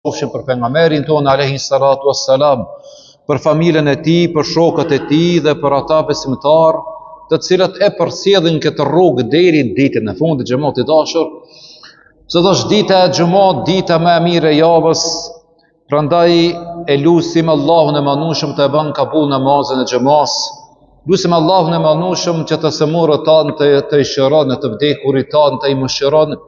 qofshin për pejgamberin tonë alayhi salatu wassalam, për familjen e tij, për shokët e tij dhe për ata besimtar të cilët e përsjedhin këtë rrugë deri në ditën e fundit. Xhamati i dashur, sot është dita e xumës, dita më e mirë e javës, prandaj e lutim Allahun e Manushëm të bën kabul namazin e xumës. Lutim Allahun e Manushëm që të semurët tanë të shëron, të vdekurit tanë të i mëshiron,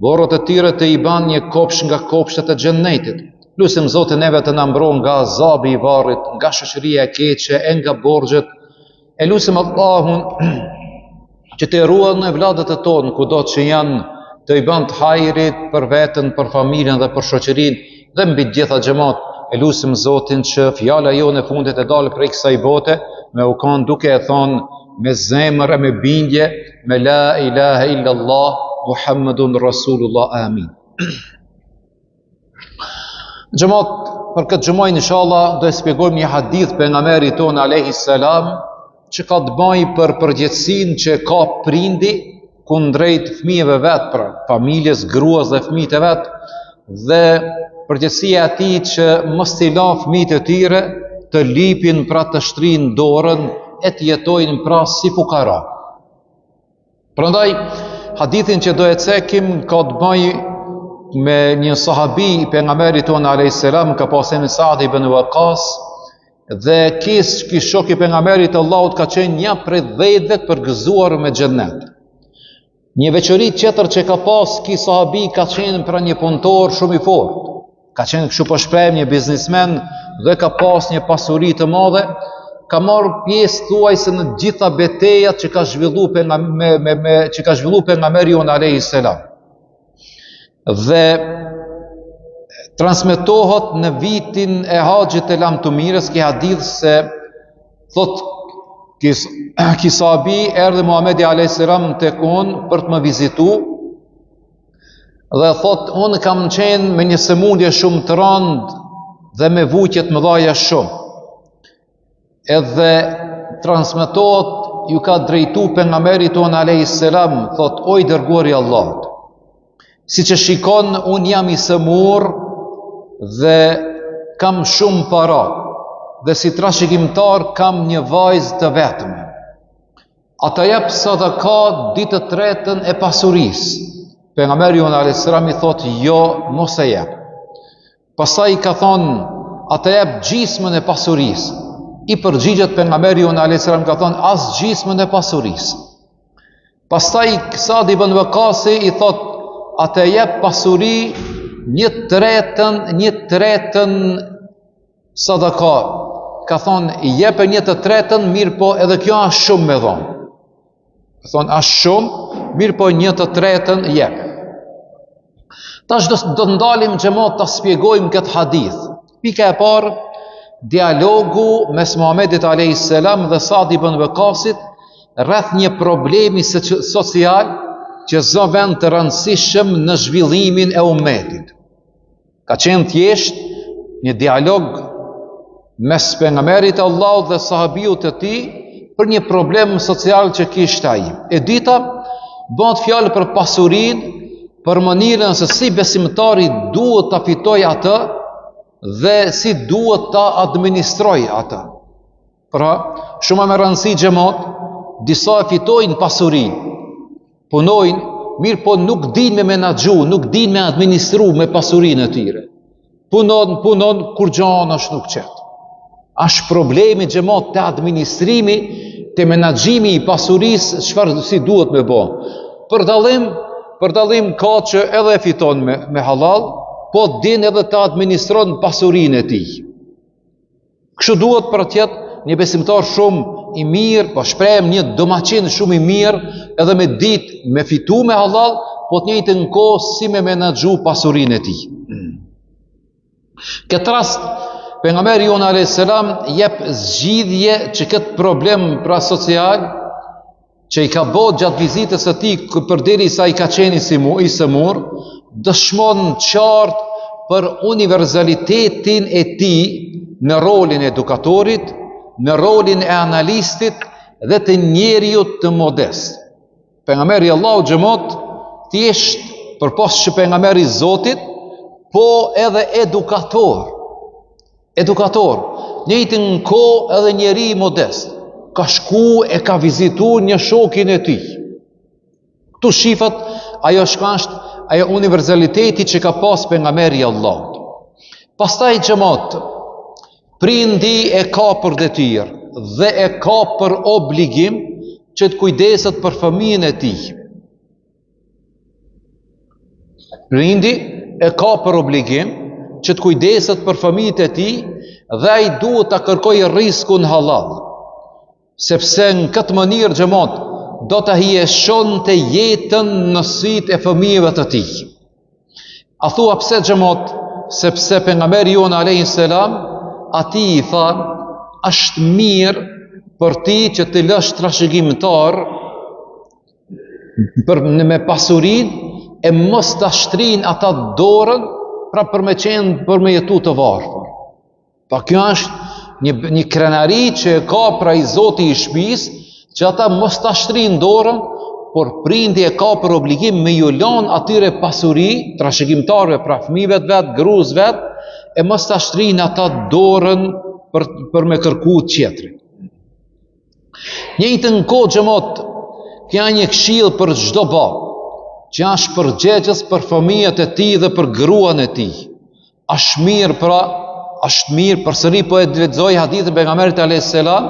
borët e tyre të i ban një kopsh nga kopshtet e xhennetit. Lutim Zotin neve të na mbron nga azabi i varrit, nga shoqëria e keqe, e nga borxhet. E lutim Allahun që të ruan në evladët e tonë, kudo që janë, të i ban të hajrit për veten, për familjen dhe për shoqërinë dhe mbi të gjitha xhamat. E lutim Zotin që fjala jone e fundit e dalë prej kësaj bote me u kanë duke e thonë me zemër e me bindje, me la ilaha illallah Muhammedun Rasulullah, amin. Xhamat, për këtë xumën inshallah do të shpjegojmë një hadith pejgamberit ton alayhi salam që ka të bëjë për përgjegjësinë që ka prindi kundrejt fëmijëve vet, pra familjes, gruas dhe fëmijët e vet, dhe përgjegjësia e tij që mos t'i la fëmijët e tyre të lipin, pra të shtrinë dorën e të jetojnë pra si fukara. Prandaj hadithin që do e cekim ka të bëjë me një sahabi i pejgamberit ton alayhis salam, ka pasur Sa'd ibn Waqqas, dhe ky shok i pejgamberit Allahut ka qenë një prej 10-ve të përgëzuar me xhennet. Një veçori tjetër që ka pas ky sahabi ka qenë pra një punëtor shumë i fortë. Ka qenë kështu po shpreh një biznesmen dhe ka pas një pasuri të madhe. Ka marrë pjesë thuajse në gjitha betejat që ka zhvilluar pejgamberi jon alayhis salam. Dhe transmetohet në vitin e Haxhit të Lamtumirës ky hadith se thot ky sahabi erdhi Muhamedi alayhis salam tek unë për të më vizitu dhe thot unë kam qenë me një sëmundje shumë të rëndë dhe me vujtje të mëdha shumë. Edhe transmetohet ju ka drejtu pejgamberit ton alayhis salam, thot o i dërguari i Allahut, siç e shikon un jam i sëmur dhe kam shumë para dhe si trashëgimtar kam një vajzë të vetme. Ata jep sadaka ditë të tretën e pasurisë. Pejgamberi jon alayhis salam i thot jo, mos e jep. Pastaj ka thonë ata jep gjysmën e pasurisë. I përgjigjet pejgamberi jon alayhis salam ka thonë as gjysmën e pasurisë. Pastaj Sa'd ibn Waqqas i thot atë jep pasuri një tretën sadaka. Ka thonë i jep një të tretën, mirë po edhe kjo është shumë me dhomë. Ka thonë është shumë, mirë po një të tretën jep. Tash do të ndalim xhamat ta shpjegojmë këtë hadith. Pika e parë, dialogu mes Muhamedit alayhis salam dhe Sa'd ibn Waqqasit rreth një problemi social që zë vend të rëndësishëm në zhvillimin e ummetit. Ka qenë thjesht një dialog mes pejgamberit Allahut dhe sahabiut të tij për një problem social që kishte ai. E dita bëhet fjalë për pasurinë, për mënyrën se si besimtari duhet ta fitojë atë dhe si duhet ta administrojë atë. Pra, shumë më rëndësi xhamat, disa e fitojnë pasurinë, punojnë, mirë po nuk din me menaxhu, nuk din me administru me pasurinë e tyre. Punon kur gjana është nuk qetë. Ashtë problemi xhamat të administrimi, të menaxhimi i pasurisë, çfarë si duhet me bë. Për dallim ka që edhe fiton me halal, po din edhe të administron pasurinë e tij. Kështu duhet për tjetë një besimtar shumë i mirë, po shprehem një domaçin shumë i mirë, edhe me ditë me fitu me halal, po të njëjtën kohë si me menaxhu pasurinë e tij. Këtë rast pejgamberi jon alayhis salam jep zgjidhje që këtë problem pra social që i ka bërë gjatë vizitës së tij përderisa i ka qenë i sëmur, dëshmon qartë për universalitetin e tij në rolin e edukatorit, në rolin e analistit dhe të njeriut të modest. Pejgamberi Allahu xhamat thjesht përpos që pejgamberi Zotit po edhe edukator. Njëjtin kohë edhe njeri modest, ka shku e ka vizitu një shokin e tij. Këtu shifat ajo shkasht, ajo universaliteti që ka pas pejgamberi Allahut. Pastaj xhamat, prindi e ka për detyrë dhe e ka për obligim që të kujdeset për fëmijën e tij. Prindi e ka për obligim që të kujdeset për fëmijët e tij dhe ai duhet ta kërkojë riskun halal. Sepse në këtë mënyrë xhamat do ta hieshonte jetën në sytë e fëmijëve të tij. A thua pse xhamat? Sepse pejgamberi jon alayhis salam ati i tha, është mirë për ti që të lësh trashëgimtar me pasurin e mos ta shtrin ata dorën pra për me jetu të varfër. Pa kjo është një krenari që ka pra i Zoti i shtëpisë, që ata mos ta shtrin dorën, por prindi e ka për obligim me ju lën atyre pasuri, trashëgimtarëve pra fëmijëve të vet, gruas vet, e mos ta shtrin ata dorën për me kërku tjetrin. Njëjtën kohë xhamat, ka një këshill për çdo babë, që është përgjegjës për fëmijët e tij dhe për gruan e tij. Është mirë përsëri po e lexoj hadithin e pejgamberit alayhis salam,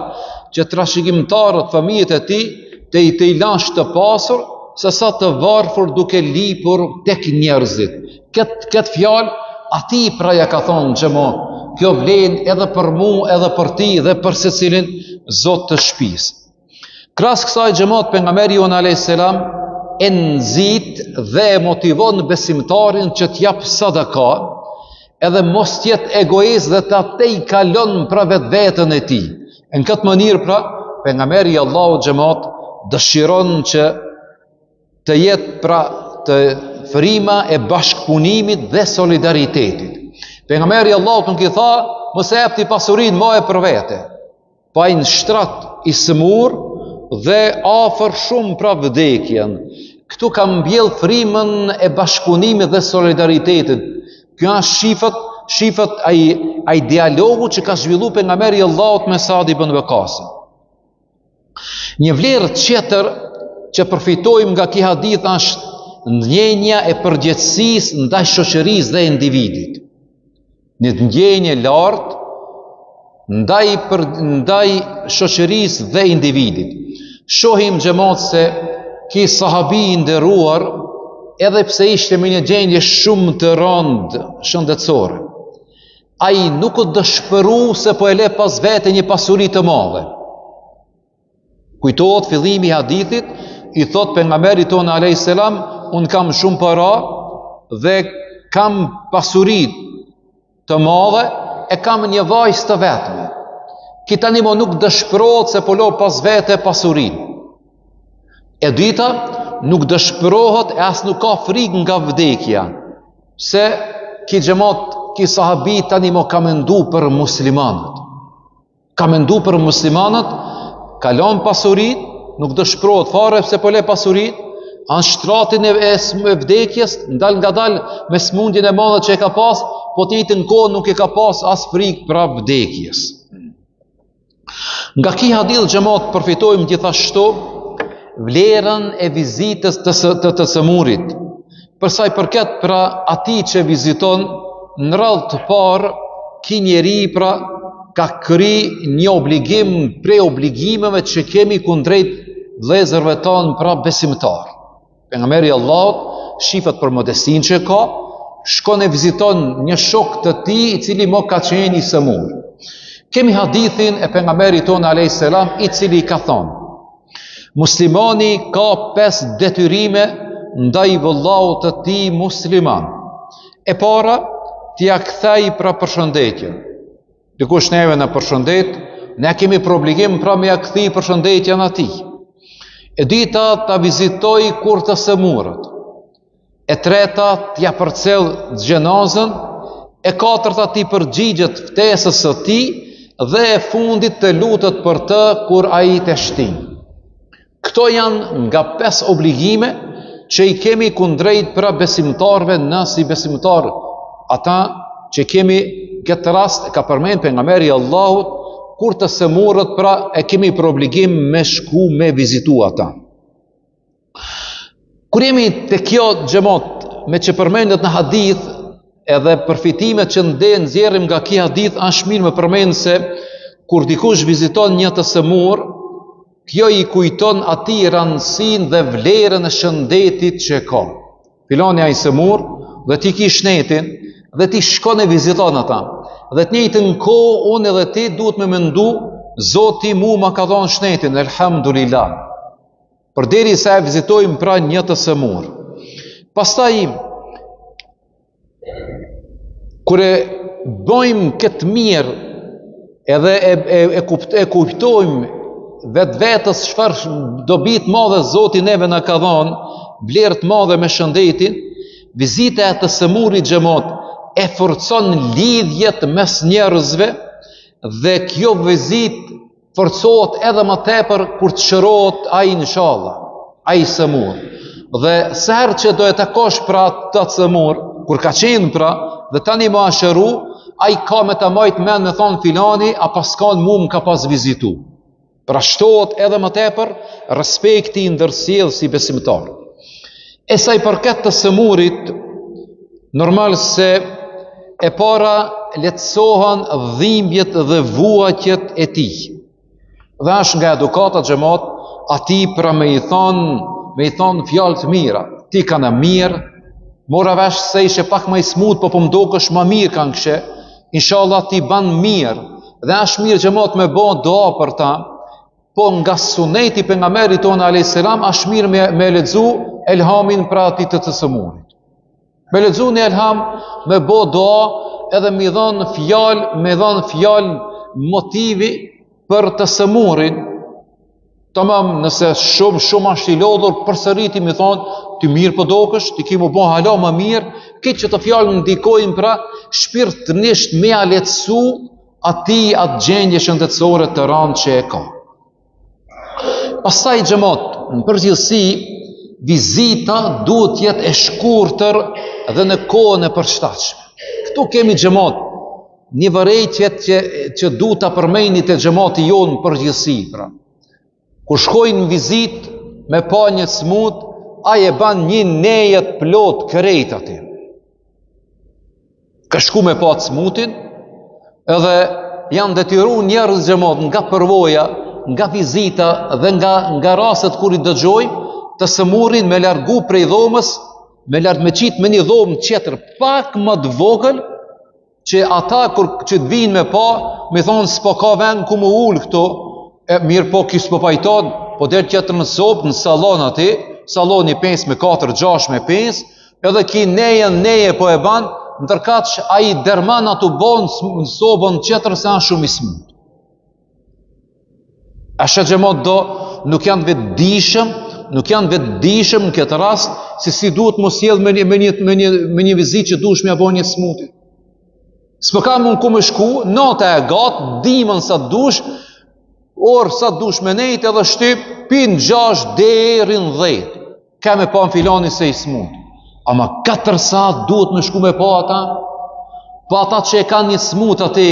që trashëgimtarët fëmijët e tij të i lash të pasur, se sa të varfër duke lipur tek njerëzit. Këtë fjalë ati pra ja ka thonë xhamat, kjo vlen edhe për mu, edhe për ti dhe për secilin zot të shtëpisë. Krahas kësaj xhamat pejgamberi jon alayhis salam e nxit dhe e motivon besimtarin që t'jap sadaka, edhe mos tjetë egoist dhe ta i kalon pra vetveten e tij. Në këtë mënyrë pra pejgamberi Allahu xhamat dëshiron që të jetë pra të frima e bashkëpunimit dhe solidaritetit. Pejgamberi Allahut nuk i tha, mos e jepni pasurinë moje për vete, pa i në shtrat i sëmur dhe afër shumë pra vdekjen. Këtu ka mbjell frymën e bashkëpunimit dhe solidaritetit. Kjo është shifat ai dialogu që ka zhvilluar pejgamberi Allahut me Saad ibn Waqasin. Një vlerë tjetër që përfitojmë nga ky hadith është ndjenja e përgjegjësisë ndaj shoqërisë dhe individit. Një ndjenje lartë ndaj shoqërisë dhe individit. Shohim xhamat se ky sahabi i nderuar, edhe pse ishte me një gjendje shumë të rëndë shëndetësore, ai nuk u dëshpëru se po e le pas vete një pasuri të madhe. Kujtohet fillimi i hadithit, i thot pejgamberit ton alayhis salam, un kam shumë para dhe kam pasuri të madhe, e kam një vajzë të vetme. Ki tani mo nuk dëshpërohet se po lo pas vete pasurinë. E dita, nuk dëshpërohet e as nuk ka frikë nga vdekja, se ki xhamat, ki sahabi tani mo ka mendu për muslimanët. Ka mendu për muslimanët, kalon pasurit, nuk dëshpërohet fare pse po le pasurit, anë shtratin e vdekjes, ndal nga dal me smundjen e madhe që e ka pas, po të njëjtën kohë nuk e ka pas as frikë pra vdekjes. Nga ky hadith xhamat përfitojmë gjithashtu vlerën e vizitës të sëmurit. Përsa i përket pra ati që viziton, në radhë të parë, ky njeri pra ka kry një obligim prej obligimeve që kemi kundrejt vëllezërve tanë pra besimtar. Pejgamberi Allahut shifet për modestin që ka, shkon e viziton një shok të tij i cili mo ka qenë i sëmur. Kemi hadithin e pejgamberit ton alayhis salam i cili ka thonë: muslimani ka 5 detyrime ndaj vëllahu të tij musliman. E para, t'ia kthej pra përshëndetjen. Dikush neve në përshëndet, ne kemi për obligim pra me ja kthi përshëndetjen atij. E dyta, ta vizitoj kur të sëmurët. E treta, t'ja përcjell xhenazën. E katërta, t'i përgjigjet ftesës së tij dhe e fundit të lutet për të kur ai të shtin. Këto janë nga 5 obligime që i kemi kundrejt pra besimtarve, nësi besimtar ata që kemi këtë rast ka përmend pejgamberi i Allahut, kur të sëmurët pra e kemi për obligim me shku me vizitu ata. Kur jemi të kjo xhamot me që përmendet në hadith edhe përfitimet që nxjerrim nga ky hadith, është mirë me përmend se kur dikush viziton një të sëmur, kjo i kujton atij rëndësinë dhe vlerën e shëndetit që ka. Filoni ai sëmur dhe ti ki shnetin dhe ti shkon e viziton ata. Dhe të njëjtën kohë unë edhe ti duhet me mendu, Zoti mu ma ka dhënë shnetin, elhamdulillah. Përderi sa e vizitojmë pra një të sëmur. Pastaj kur e bëjmë këtë mirë edhe e kuptojmë vetës çfarë dobi të madhe Zoti neve na ka dhënë, vlerë të madhe me shëndetin, vizita e të sëmurit xhamot e forcon lidhjet mes njerëzve dhe kjo vizitë forcohet edhe më tepër kur të shërohet ai inshallah, ai sëmur. Dhe sa herë që do e takosh pra të sëmur, kur ka qenë pra dhe tani më ashëru, ai ka me ta majt mend me thonë filani, a pas kanë mu më ka pas vizitu. Pra shtohet edhe më tepër respekti ndërsjellë si besimtar. E sa i përket të sëmurit, normal se e para lehtësohen dhimbjet dhe vuajtjet e tij. Dhe është nga edukata xhamat, ati pra me i thonë fjalë të mira. Ti kana mirë, mora vesh se ishe pak më i smut, po mdokësh më mirë kanë këshe, inshallah ti ban mirë. Dhe është mirë xhamat me bë dua për ta. Po nga suneti pejgamberit tonë alayhis salam është mirë me lexu elhamin pra atit të sëmurit. Me lexu në elham, me bë dua edhe me dhon fjalë motivi për të sëmurin. Tamam, nëse shumë është i lodhur, përsëriti mi thonë, ti mirë po dokësh, ti ki më bo hala më mirë, këtë që të fjallë ndikojnë pra shpirtërisht me a lehtësu ati atë gjendje shëndetësore të rëndë që e ka. Pastaj xhamot, në përgjithësi, vizita duhet jetë e shkurtër dhe në kohën e përshtatshme. Këtu kemi xhamot, një vërejtjet që duhet ta përmendni te xhamati jonë në përgjithësi pra. Kur shkojnë në vizit me pa një smut, ai e ban një nejet plot krejt aty. Ka shku me pa të smutin, edhe janë detyru njerëz xhamot nga përvoja, nga vizita dhe nga rastet kur i dëgjojmë, të sëmurin me largu prej dhomës, me qitë me një dhomë tjetër pak më të vogël, që ata kur që të vinë me pa, me thonë s'po ka vend ku më ullë këto, mirë po kisë po pajton, po del tjetër në sobë, në salon ati, saloni 5 me 4, 6 me 5, edhe ki neje po e ban, ndërkat që a i derman atu bon në sobën tjetër se anë shumë i smut. Ashe xhamot do, nuk janë vetëdijshëm në këtë rast, se si duhet mos sjell me një vizitë që duhesh me bën një smuti. S'po ka mund ku më shku, nota e gatë, dimën sa dush, orë sa dush me nejtë edhe shtyp, pin 6 deri në 10. Ka me pa në filani se i smut. Ama 4 sa duhet me shku me pa ata, pa ata që e kanë një smut ati,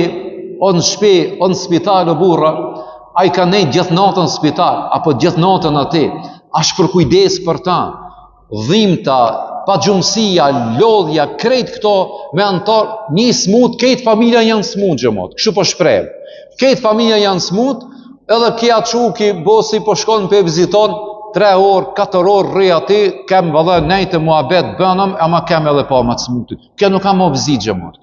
o në shpi, o në spital o burra, a i ka nejtë gjithë natën në spital, apo gjithë natën ati, ashtë për kujdes për ta, dhimta, pa gjumësia, lodhja, krejt këto me antar, një smut, këtë familja janë smut xhamot, kështu po shpreh. Këtë familja janë smut, edhe kja quki, bosi po shkon për viziton, 3 orë, 4 orë rri ati, kem vëllë nejtë muhabet bënëm, ama kem edhe pa më të smutit. Kja nuk kam më vizit xhamot.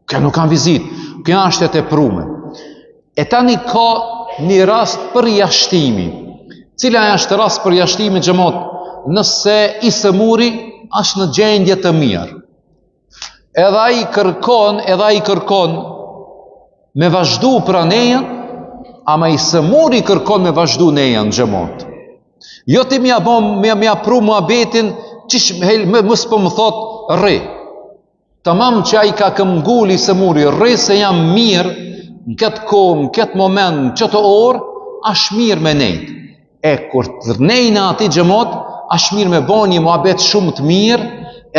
Kja nuk kam vizit. Kja është e teprume. E tani ka një rast për jashtimi. Cila është rast për jashtimi xhamot? Nëse i sëmuri është në gjendje të mirë. Edhe ai kërkon me vazhdu pra nejen, ama i sëmuri kërkon me vazhdu nejen xhamot. Jo ti mja pru muhabetin, qish mos po më thot rri. Tamam që ai ka këmbgul i sëmuri, rri se jam mirë, në këtë kohë, në këtë moment, në qëtë orë, është mirë me nejtë. E kur të nejna ati xhamot, është mirë me bo një muhabet shumë të mirë,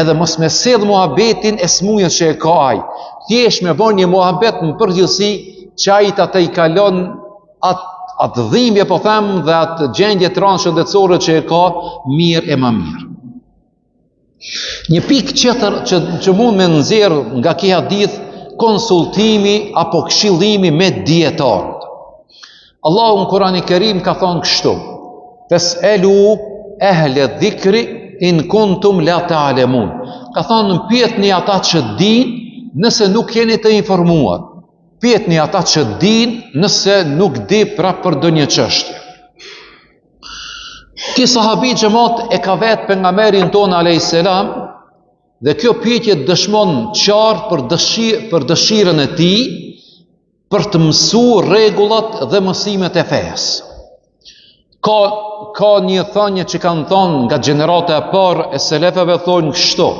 edhe mos me sedh muhabetin e smujës që e ka ai. Thjesht me bën një muhabet në përgjithësi që ai atë i kalon atë dhimbje, po them, dhe atë gjendje tranë shëndetësore që e ka mirë e më mirë. Një pikë tjetër që mund me nxjerr nga ky hadith, konsultimi apo këshillimi me dietarët. Allahu në Kur'anin e Kerim ka thonë kështu: "Fas'alu ahla dhikri in kuntum la ta'lamun." Ka thonë pyetni ata që dinë nëse nuk jeni të informuar. Pyetni ata që dinë nëse nuk di prapë për ndonjë çështje. Ky sahabi xhamat e ka vetë pejgamberin tonë alayhis salam, dhe kjo pyetje dëshmon qartë për dëshirën e tij për të mësuar rregullat dhe mësimet e fesë. Ka një thënie që kanë thonë nga gjenerata e parë e selefëve, thonë kështu: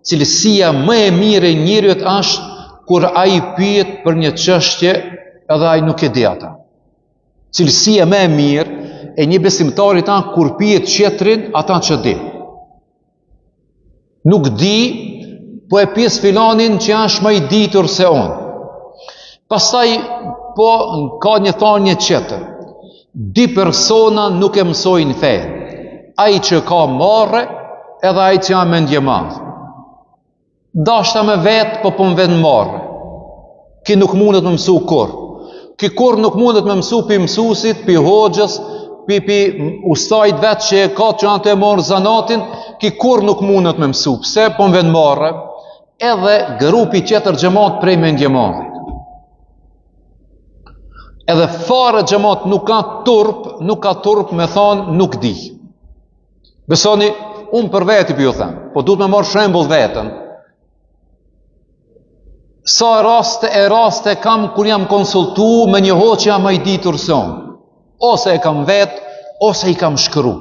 cilësia më e mirë e njeriut është kur ai pyet për një çështje edhe ai nuk e di ata. Cilësia më e mirë e një besimtari tan kur pyet tjetrin ata që di. Nuk di, po e pyes filanin që është më i ditur se unë. Pastaj po ka një thënie tjetër: di persona nuk e mësojnë fen. Ai që ka marrë edhe ai që ka mendje madh. Dashta me vetë, po më vend marrë. Ki nuk mundet me mësu kur. Ki kur nuk mundet me mësu pi mësusit, pi hoxhës, pi ustajt vetë që e ka që anë të e morë zanatin, ki kur nuk mundet me mësu. Pse? Po më vend marrë. Edhe grupi tjetër xhamat prej mendje madhit. Edhe fare xhamat nuk ka turp me thonë nuk di. Besoni, unë për veti për ju them, po duhet me marrë shembull vetën. Sa raste kam kur jam konsultu me një hoqë që jam më i ditur se unë. Ose e kam vetë, ose i kam shkru.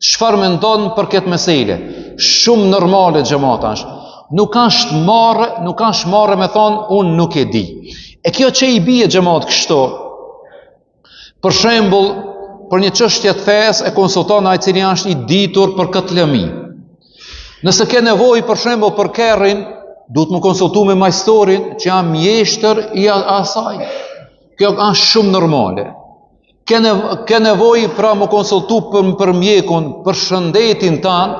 Çfarë mendon për këtë mesele? Shumë normale xhamata është. Nuk është marrë me thonë unë nuk e di. E kjo që i bie xhamat kështu. Për shembull, për një çështje të fesë e konsulton ai cili është i ditur për këtë lëmi. Nëse ke nevojë për shembull për kerrin, duhet më konsultu me majstorin që jam mjeshtër i asaj. Kjo është shumë normale. Ke nevojë pra më konsultu për mjekun, për shëndetin tanë,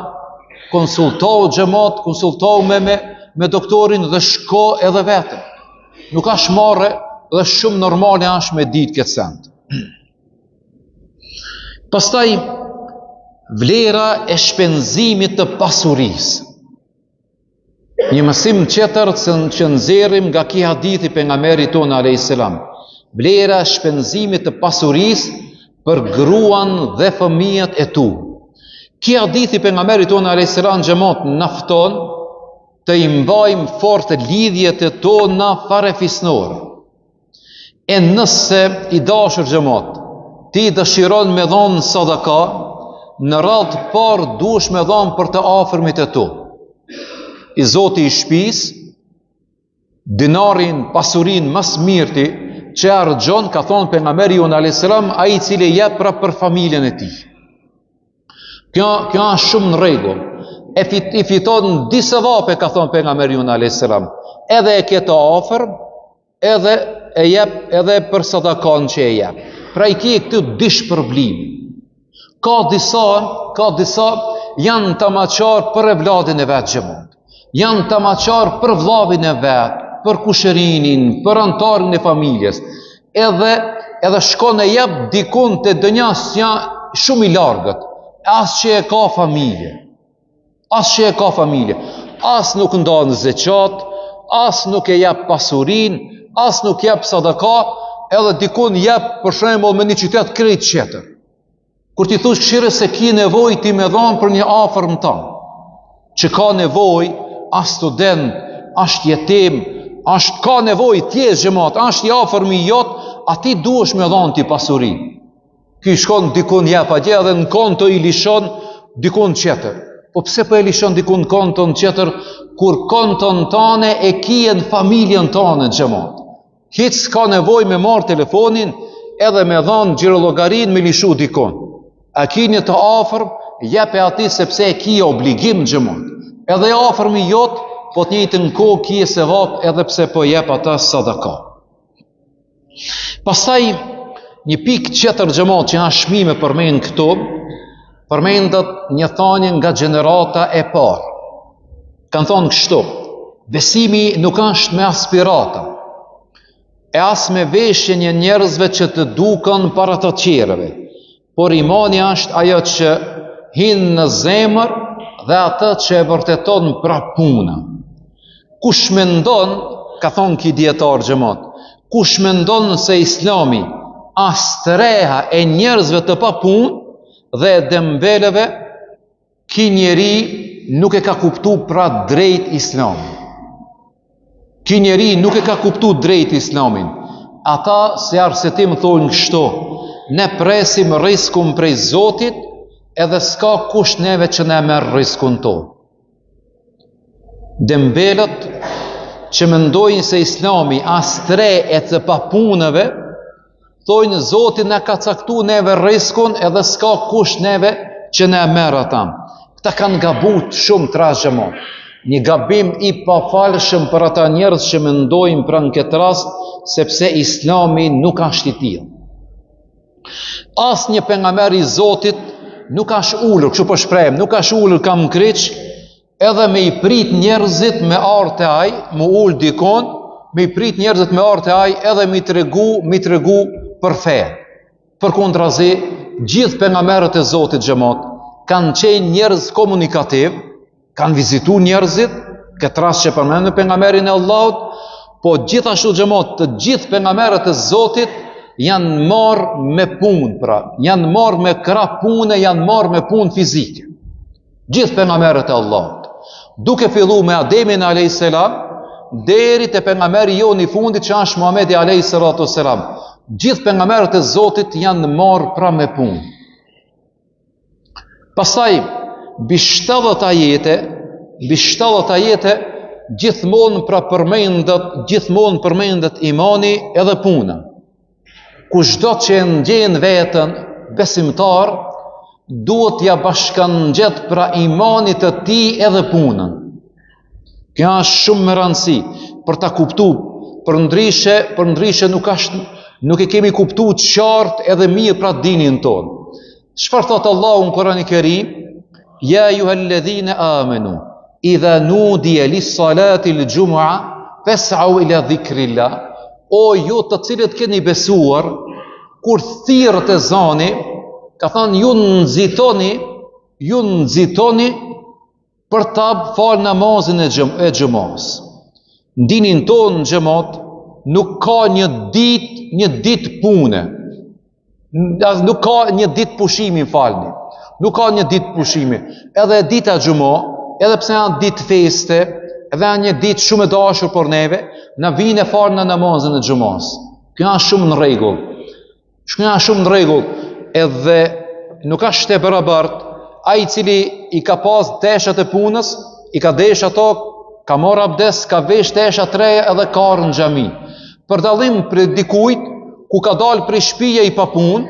konsultohu xhamat, konsultohu me doktorin dhe shko edhe vetëm. Nuk është marrë dhe shumë normale është me ditë këtë send. Pastaj vlera e shpenzimit të pasurisë. Një mësim tjetër që nxjerrim nga ky hadithi pejgamberit tonë alayhis salam. Vlera e shpenzimit të pasurisë për gruan dhe fëmijët e tu. Ky hadithi pejgamberit tonë alayhis salam xhamat nafton të i mbajmë fort lidhjet e tona farefisnore. E nëse i dashur xhamat, ti dëshiron me dhonë sadaka, në radhë të parë duhesh me dhonë për të afërmit e tu. I Zoti i shtëpisë, dinarin, pasurin mas mirti që argjon, ka thonë pejgamberi jon alayhis salam, ai i cili jep pra për familjen e tij. Kjo është shumë në rregull. I fiton disa vape, ka thonë pejgamberi jon alayhis salam. Edhe e ke të afër, edhe e jep edhe për sadakan që e jep. Pra i ke këtu dish problemi. Ka disa janë tamaqar për evladin e vet xhamat. Janë tamaqar për vllavin e vet, për kushërinin, për antarin e familjes. Edhe shkon e jep dikun të dënjas shumë i largët. As që e ka familje. As nuk ndan zeqat, as nuk e jep pasurin, as nuk jep sadaka, edhe dikun jep për shembull me një qytet krejt tjetër. Kur ti thosh këshire se ki nevojë ti me dhanë për një afërm tan, që ka nevojë, as student, as jetim, ka nevojë tjetër xhamat, as i afërmi jot, aty duhesh me dhanë ti pasuri. Ky shkon dikun jep atje edhe në konto i lishon dikun tjetër. Po pse po e lishon dikun konton tjetër kur konton tane e kien familjen tane xhamat? Hiç s'ka nevojë me marr telefonin edhe me dhon xhirollogarin me lishu dikon. A ki një të afër, jepe ati sepse e ki obligim xhamat. Edhe e afërmi jot, po të njëjtën kohë kije sevap edhe pse po jep ata sadaka. Pastaj një pikë tjetër xhamat që janë shmime përmend këtu, përmendet një thënie nga gjenerata e parë. Kanë thonë kështu: besimi nuk është me aspirata, e as me veshjen e njerëzve që të duken para të tjerëve, por imani është ajo që hinë në zemër dhe atë që e vërteton pra puna. Kush mendon, ka thonë ki dietar xhamat, kush mendon se Islami as treha e njerëzve të pa punë dhe e dembeleve, ki njeri nuk e ka kuptu pra drejt Islamin. Ki njeri nuk e ka kuptu drejt Islamin. Ata se arsetim thonë kështu: ne presim riskun prej Zotit, edhe s'ka kush neve që ne merr riskun tonë. Dembelët që mendojnë se Islami as tre e të papunëve, thonë Zoti na ka caktu neve riskun edhe s'ka kush neve që ne merr ata. Këta kanë gabut shumë trashëmo. Një gabim i pafalshëm për ata njerëz që mendojnë pra në këtë rast sepse Islami nuk është i tillë. As një pejgamber i Zotit nuk është ulur, kështu po shprehem, nuk është ulur kam kriç, edhe me i prit njerëzit me art e aj, mu ul dikon, me i prit njerëzit me art e aj, edhe mi tregu për fe. Përkundrazi, gjithë pejgamberët e Zotit xhamat kanë qenë njerëz komunikativ, kanë vizitu njerëzit, këtë rast që përmendën pejgamberin e Allahut, po gjithashtu xhamat të gjithë pejgamberët e Zotit janë marrë me punë, pra, janë marrë me krah pune, janë marrë me punë fizike. Gjithë pejgamberët e Allahut, duke filluar me Ademin alayhis salam deri te pejgamberi jon i fundit që është Muhamedi alayhis salam. Gjithë pejgamberët e Zotit janë marrë pra me punë. Pastaj mbi 70 ajete gjithmonë pra përmendet imani edhe puna. Kushdo që e ndjen veten besimtar, duhet ja bashkangjet pra imanit të tij edhe punën. Kjo është shumë me rëndësi për ta kuptuar, për ndryshe nuk e kemi kuptuar qartë edhe mirë pra dinin tonë. Çfarë thot Allahu në Kur'anin e Kerim? Ja ayyuhalladhina amanu idha nudiya lis-salati al-jum'a fas'au ila dhikrillah. O ju të cilët keni besuar, kur thirrët ezani, ka thënë ju nxitoni për ta fal namazin e xhamas. Në dinin tonë xhamat nuk ka një ditë pune. Nuk ka një ditë pushimi, falni. Nuk ka një ditë pushimi. Edhe dita xhumo, edhe pse janë ditë feste, edhe janë një ditë shumë e dashur për neve, na vinë fal në namazin e xhumas. Kjo është shumë në rregull. Edhe nuk është e barabartë ai i cili i ka pas teshat e punës, i ka desh ato, ka marr abdes, ka vesh tesha treja edhe ka ardhur në xhami. Për dallim për dikujt ku ka dalë prej shtëpie i papunë,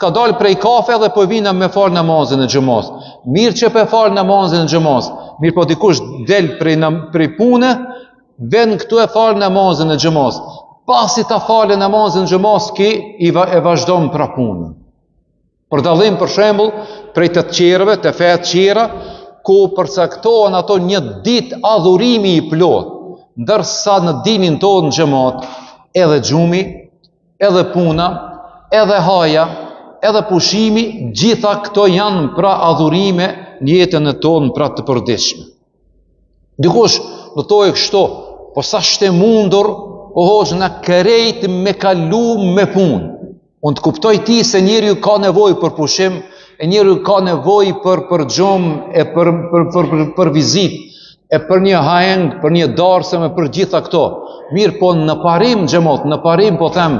ka dalë prej kafe dhe po vina me fal namazin e xhumas. Mirë që po fal namazin e xhumas. Mirë po dikush del prej pune, vjen këtu e fal namazin e xhumas. Pasi ta falë namazin e xhumas e vazhdon pra punën. Për dallim për shembull prej të tjerëve, të fe të tjera, ku përcaktohen ato një ditë adhurimi i plot, ndërsa në dinin tonë xhamat, edhe xhumi, edhe puna, edhe haja, edhe pushimi, gjitha këto janë pra adhurime në jetën e tonë pra të përditshme. Dikush do thojë kështu, po sa shte mundur, o hoxh na krejt me kalu me punë. Unë të kuptoj ti se njeriu ka nevojë për pushim, e njeriu ka nevojë për xhum, e për vizitë, e për një hajeng, për një darsëm, e për gjitha këto. Mirë po në parim xhamat, në parim po them,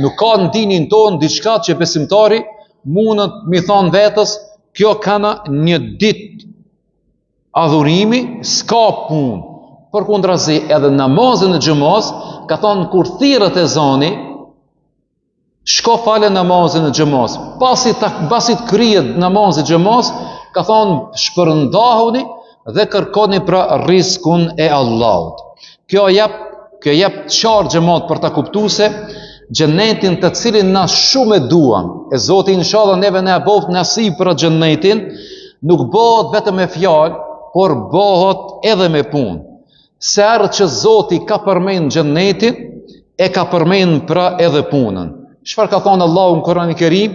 nuk ka në dinin tonë diçka që besimtari mundet mi thonë vetës, kjo kana një ditë adhurimi, s'ka punë. Përkundrazi edhe namazin e xhumas, ka thonë kur thirrët ezani, shko fale namazin e xhumas. Pasi të kryet namazin e xhumas, ka thonë shpërndahuni dhe kërkoni pra rizkun e Allahut. Kjo jep qarë xhamat për ta kuptuar se xhennetin të cilin na shumë e duam, e Zoti inshallah neve na e boft nasib për xhennetin, nuk bëhet vetëm me fjalë, por bëhet edhe me punë. Se herë që Zoti ka përmend xhennetin, e ka përmend pra edhe punën. Çfarë ka thënë Allahu në Kur'anin e Kerim?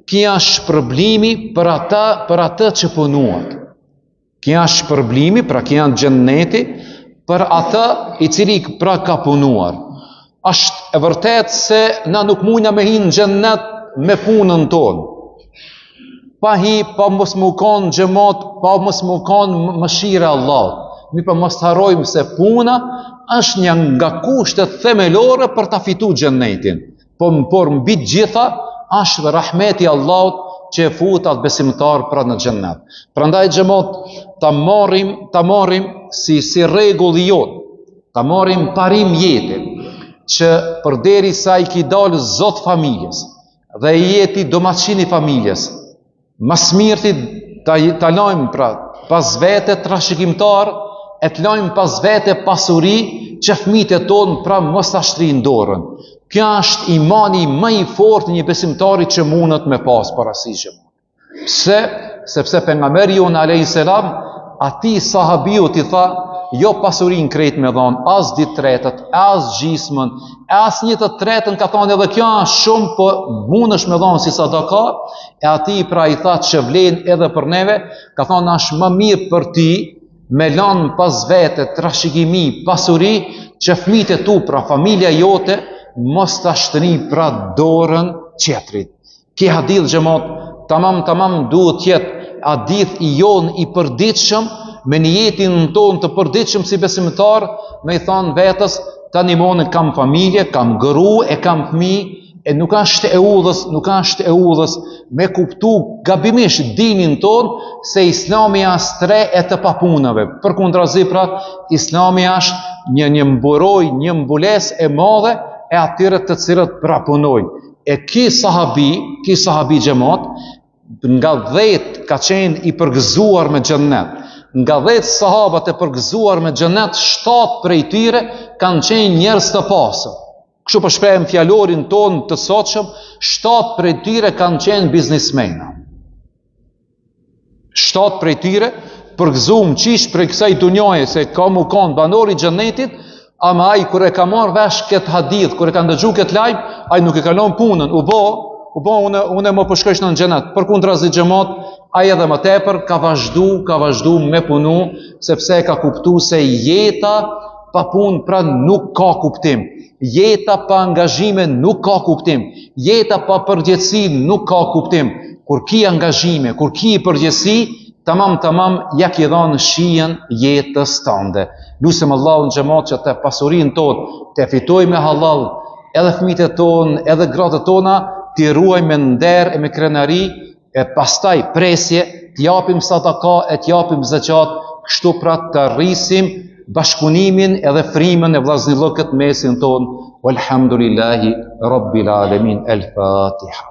Kja është shpërblimi për atë që punuat. Kja është shpërblimi, pra kja në xhenneti, për atë i cili pra ka punuar. Është e vërtet se na nuk mujna me hinë në xhennet me punën tonë. Pa hi, pa mos më kanë xhamat, pa mos më kanë mëshira e Allahut. Mi pa mos harrojmë se puna është një nga kushtet themelore për ta fituar xhennetin. Por mbi të gjitha është rahmeti i Allahut që e fut atë besimtar pra në xhennet. Prandaj xhamat ta marrim si rregull jot, ta marrim parim jete, që përderisa i ki dalë zot familjes dhe i jeti domaçini familjes, mas mirti ta lajmë pra pas vete trashëgimtar, e të lajmë pas vete pasuri që fëmijët e tonë pra mos ta shtrin dorën. Kjo është imani më i fortë një besimtari që mundet me pas parasysh. Sepse pejgamberi jon alayhis salam atij sahabiut i tha, jo pasurin krejt me dhonë, as ditë tretët, as gjismën, as një të tretën, ka thonë edhe kjo është shumë, po mundesh me dhonë si sadaka, e ati pra i tha që vlen edhe për neve, ka thonë është më mirë për ti, me lanë pas vete, trashëgimi, pasuri, që fëmijët e tu, pra familja jote, mos ta shtëni pra dorën qetrit. Ki hadith xhamat, tamam duhet jetë hadith i jon i përditshëm, me një jetin tonë të përditshëm si besimtar, me i thonë vetës, tani mone kam familje, kam gëru, e kam fëmijë, e nuk është e udhës me kuptu gabimisht dinin tonë se Islami është tre e të papunave. Për kundrazi pra, Islami është një mburoj, një mbules e madhe e atyre të cilët pra punojnë. E ki sahabi xhamat, nga 10 ka qenë i përgëzuar me xhennet. Nga 10 sahabat e përgëzuar me xhennet, 7 prej tyre kanë qenë njerëz të pasur. Kështu po shprehem fjalorin ton të sotshëm, 7 prej tyre kanë qenë biznismena. 7 prej tyre përgëzuam qish prej kësaj dunjaje se ka mu kanë banori i xhennetit, ama ai kur e ka marrë vesh këtë hadith, kur e ka ndëgju këtë lajm, ai nuk e ka lënë punën, u bë unë më po shkoj në xhenet. Përkundrazi xhamat, ai edhe më tepër ka vazhdu me punu, sepse ka kuptuar se jeta pa punë pra nuk ka kuptim. Jeta pa angazhime nuk ka kuptim. Jeta pa përgjegjësi nuk ka kuptim. Kur ki angazhime, kur ki përgjegjësi, tamam ja ki dhanë shijen jetës tënde. Lutem Allahun xhamat që të pasurinë tonë të fitojmë me halal, edhe fëmijët e tonë, edhe gratë tona, t'i ruajmë me nder e me krenari, e pastaj presje, t'japim sadaka e t'japim zeqat, kështu pra të rrisim bashkëpunimin edhe frimën e vllaznillokët mesin ton. Walhamdulillahi Rabbil Alamin. El Fatiha.